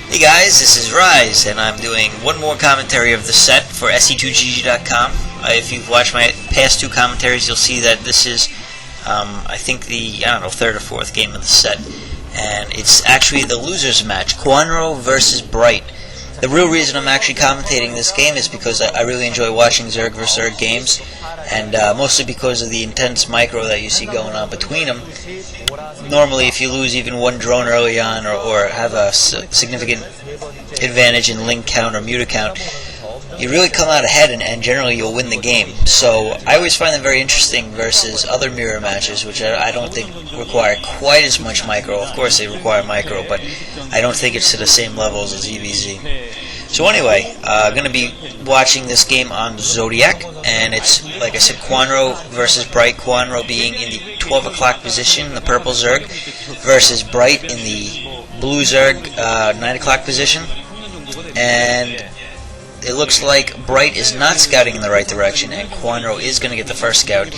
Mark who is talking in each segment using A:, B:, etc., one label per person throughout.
A: Hey guys, this is Rise, and I'm doing one more commentary of the set for se2gg.com. If you've watched my past two commentaries, you'll see that this is, I think the, third or fourth game of the set. And it's actually the losers match, Kwanro Vs Bright. The real reason I'm actually commentating this game is because I really enjoy watching Zerg vs Zerg games, and mostly because of the intense micro that you see going on between them. Normally, if you lose even one drone early on, or have a significant advantage in link count or muta count, you really come out ahead, and generally you'll win the game. So I always find them very interesting versus other mirror matches, which I don't think require quite as much micro. Of course they require micro, but I don't think it's to the same levels as EVZ. So anyway, I'm going to be watching this game on Zodiac, and it's, like I said, Kwanro versus Bright. Kwanro being in the 12 o'clock position, the purple Zerg, versus Bright in the blue Zerg, 9 o'clock position. And it looks like Bright is not scouting in the right direction, and Kwanro is going to get the first scout.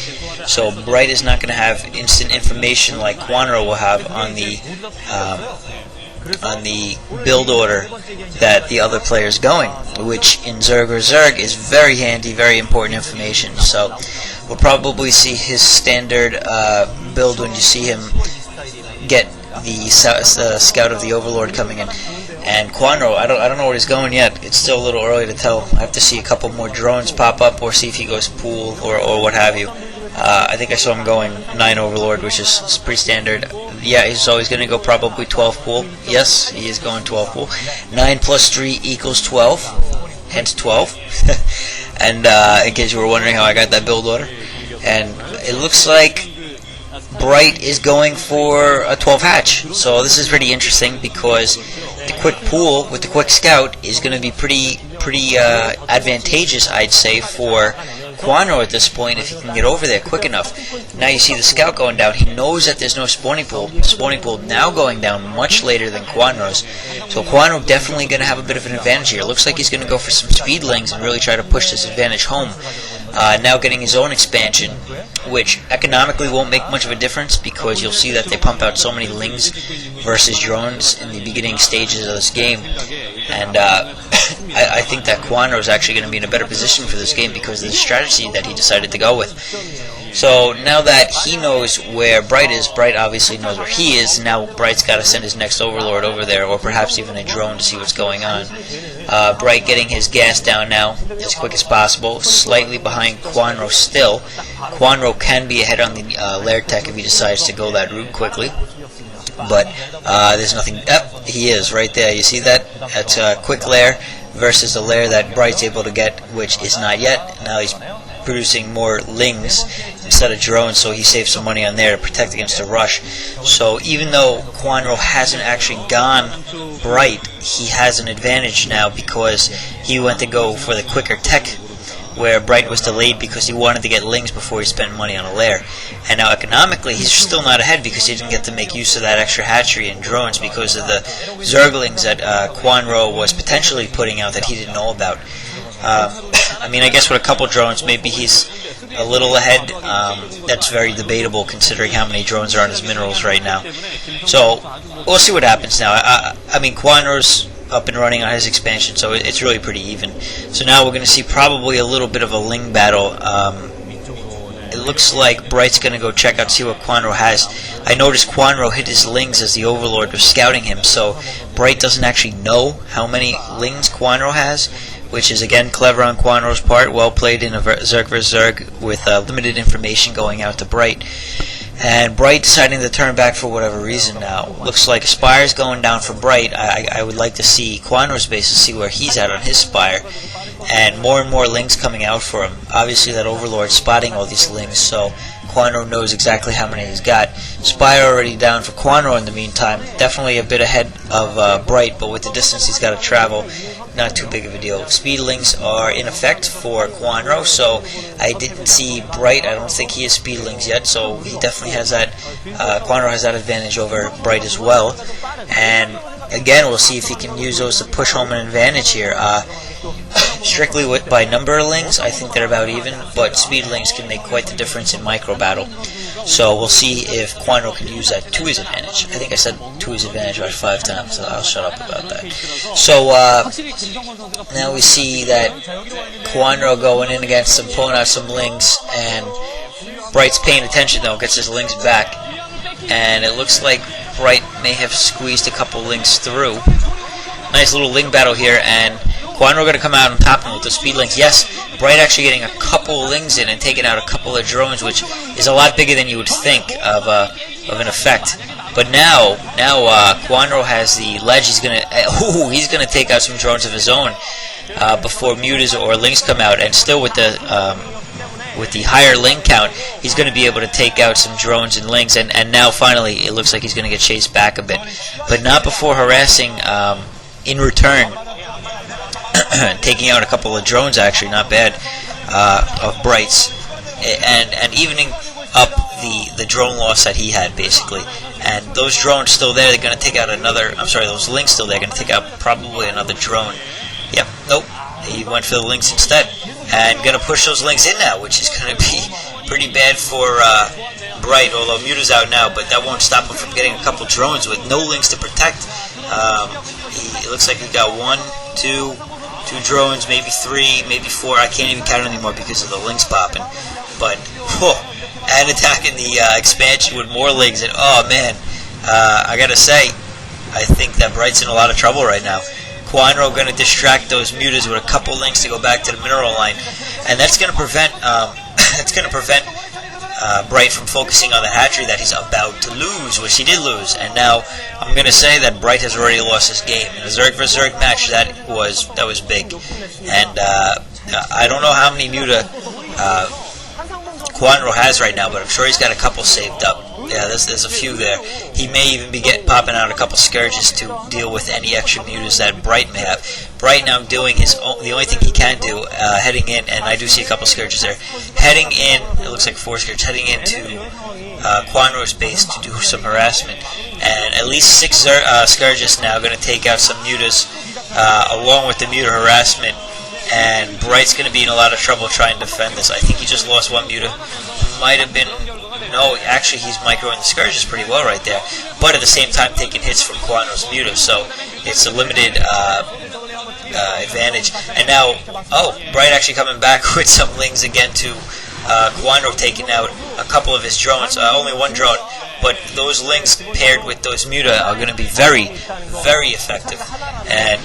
A: So Bright is not going to have instant information like Kwanro will have on the build order that the other player is going, which in Zerg vs Zerg is very handy, very important information. So we'll probably see his standard build when you see him get the scout of the Overlord coming in. And Kwanro, I don't know where he's going yet. It's still a little early to tell. I have to see a couple more drones pop up, or see if he goes pool or what have you. I think I saw him going 9 Overlord, which is pretty standard. Yeah, so he's going to go probably 12 pool. Yes, he is going 12 pool. 9 plus 3 equals 12, hence 12. And in case you were wondering how I got that build order. And it looks like Bright is going for a 12 hatch. So this is pretty interesting, because the quick pool with the quick scout is going to be pretty advantageous, I'd say, for Kwanro at this point, if he can get over there quick enough. Now you see the scout going down. He knows that there's no spawning pool. Spawning pool now going down much later than Kwanro's. So Kwanro definitely going to have a bit of an advantage here. Looks like he's going to go for some speedlings and really try to push this advantage home. Now getting his own expansion, which economically won't make much of a difference, because you'll see that they pump out so many lings versus drones in the beginning stages of this game. And I think that Kwanro is actually going to be in a better position for this game because of the strategy that he decided to go with. So now that he knows where Bright is, Bright obviously knows where he is. Now Bright's got to send his next Overlord over there, or perhaps even a drone to see what's going on. Bright getting his gas down now as quick as possible, slightly behind Kwanro still. Kwanro can be ahead on the lair tech if he decides to go that route quickly. But there's nothing. He is right there. You see that? That's a quick lair versus the lair that Bright's able to get, which is not yet. Now he's producing more lings instead of drones, so he saves some money on there to protect against a rush. So even though Kwanro hasn't actually gone Bright, he has an advantage now because he went to go for the quicker tech, where Bright was delayed because he wanted to get lings before he spent money on a lair. And now economically he's still not ahead because he didn't get to make use of that extra hatchery and drones because of the Zerglings that Kwanro was potentially putting out that he didn't know about. I mean, I guess with a couple drones maybe he's a little ahead. That's very debatable considering how many drones are on his minerals right now. So we'll see what happens now. I mean, Kwanro's up and running on his expansion, so it's really pretty even. So now we're going to see probably a little bit of a ling battle. It looks like Bright's going to go check out, see what Kwanro has. I noticed Kwanro hit his lings as the Overlord was scouting him, so Bright doesn't actually know how many lings Kwanro has, which is again clever on Kwanro's part. Well played in a Zerg vs Zerg with limited information going out to Bright. And Bright deciding to turn back for whatever reason now. Looks like Spire's going down for Bright. I would like to see Kwanro's base to see where he's at on his Spire. And more lings coming out for him. Obviously that Overlord spotting all these lings, so Kwanro knows exactly how many he's got. Spire already down for Kwanro in the meantime. Definitely a bit ahead of Bright, but with the distance he's got to travel, not too big of a deal. Speedlings are in effect for Kwanro, so I didn't see Bright. I don't think he has speedlings yet, so he definitely has that. Kwanro has that advantage over Bright as well. And again, we'll see if he can use those to push home an advantage here. Strictly by number of lings, I think they're about even, but speedlings can make quite the difference in micro battle. So we'll see if Kwanro can use that to his advantage. I think I said to his advantage about 5 times, so I'll shut up about that. So now we see that Kwanro going in against him, pulling out some lings, and Bright's paying attention though, gets his lings back, and it looks like Bright may have squeezed a couple lings through. Nice little ling battle here, and Kwanro going to come out on top with the speed lings. Yes, Bright actually getting a couple lings in and taking out a couple of drones, which is a lot bigger than you would think of an effect. But now Kwanro has the ledge. He's gonna take out some drones of his own before mutas or lings come out, and still with the higher ling count, he's going to be able to take out some drones and lings, and now finally it looks like he's going to get chased back a bit, but not before harassing in return. Taking out a couple of drones, actually, not bad, of Bright's, and evening up the drone loss that he had, basically. And those drones still there, they're going to take out another, those lings still there, going to take out probably another drone. Yep, nope, he went for the lings instead, and going to push those lings in now, which is going to be pretty bad for Bright, although Muta's out now, but that won't stop him from getting a couple drones with no lings to protect. It looks like he got 1, 2 drones, maybe 3, maybe 4. I can't even count anymore because of the lings popping. But and attacking the expansion with more lings, and oh man, I gotta say, I think that Bright's in a lot of trouble right now. Kwanro going to distract those mutas with a couple lings to go back to the mineral line, and that's going to prevent Bright from focusing on the hatchery that he's about to lose, which he did lose. And now I'm going to say that Bright has already lost his game. In a Zerg vs Zerg match, that was big. And I don't know how many muta Kwanro has right now, but I'm sure he's got a couple saved up. Yeah, there's a few there. He may even be popping out a couple scourges to deal with any extra mutas that Bright may have. Bright now doing the only thing he can do, heading in, and I do see a couple scourges there. Heading in, it looks like 4 scourges, heading into Kwanro's base to do some harassment. And at least 6 scourges now going to take out some mutas, along with the muta harassment. And Bright's going to be in a lot of trouble trying to defend this. I think he just lost 1 muta. Might have been... No, actually he's microing the scourges pretty well right there. But at the same time taking hits from Kwanro's muta, so it's a limited advantage. And now, Bright actually coming back with some lings again to Kwanro, taking out a couple of his drones. Only 1 drone. But those lings paired with those muta are going to be very, very effective. And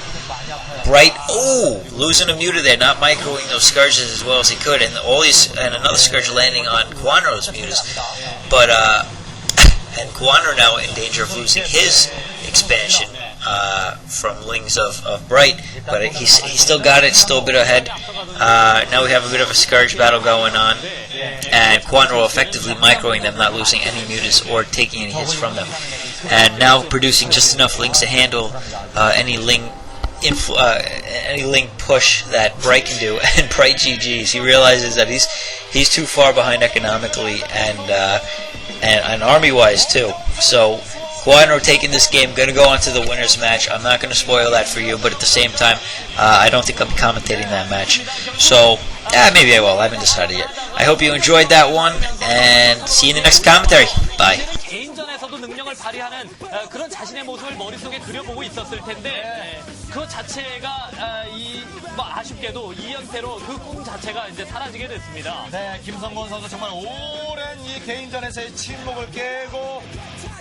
A: Bright, losing a muta there, not microing those scourges as well as he could, and another scourge landing on Kwanro's mutas. But and Kwanro now in danger of losing his expansion from lings of Bright, but he still got it, still a bit ahead. Now we have a bit of a scourge battle going on, and Kwanro effectively microing them, not losing any mutas or taking any hits from them, and now producing just enough lings to handle any ling push that Bright can do. And Bright GG's. He realizes that he's too far behind economically and army-wise too. So Kwanro taking this game, going to go on to the winner's match. I'm not going to spoil that for you, but at the same time, I don't think I'll be commentating that match. So maybe I will. I haven't decided yet. I hope you enjoyed that one, and see you in the next commentary. Bye.
B: 개인전에서도 능력을 발휘하는 그런 자신의 모습을 머릿속에 그려보고 있었을 텐데 그 자체가 아쉽게도 2연패로 그 꿈 자체가 이제 사라지게 됐습니다.
C: 네, 김성곤 선수 정말 오랜 이 개인전에서의 침묵을 깨고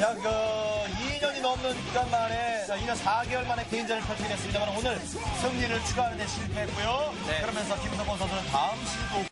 C: 약 2년이 넘는 기간 만에 2년 4개월 만에 개인전을 펼치게 됐습니다만 오늘 승리를 추가하는 데 실패했고요. 네. 그러면서 김성곤 선수는 다음 시도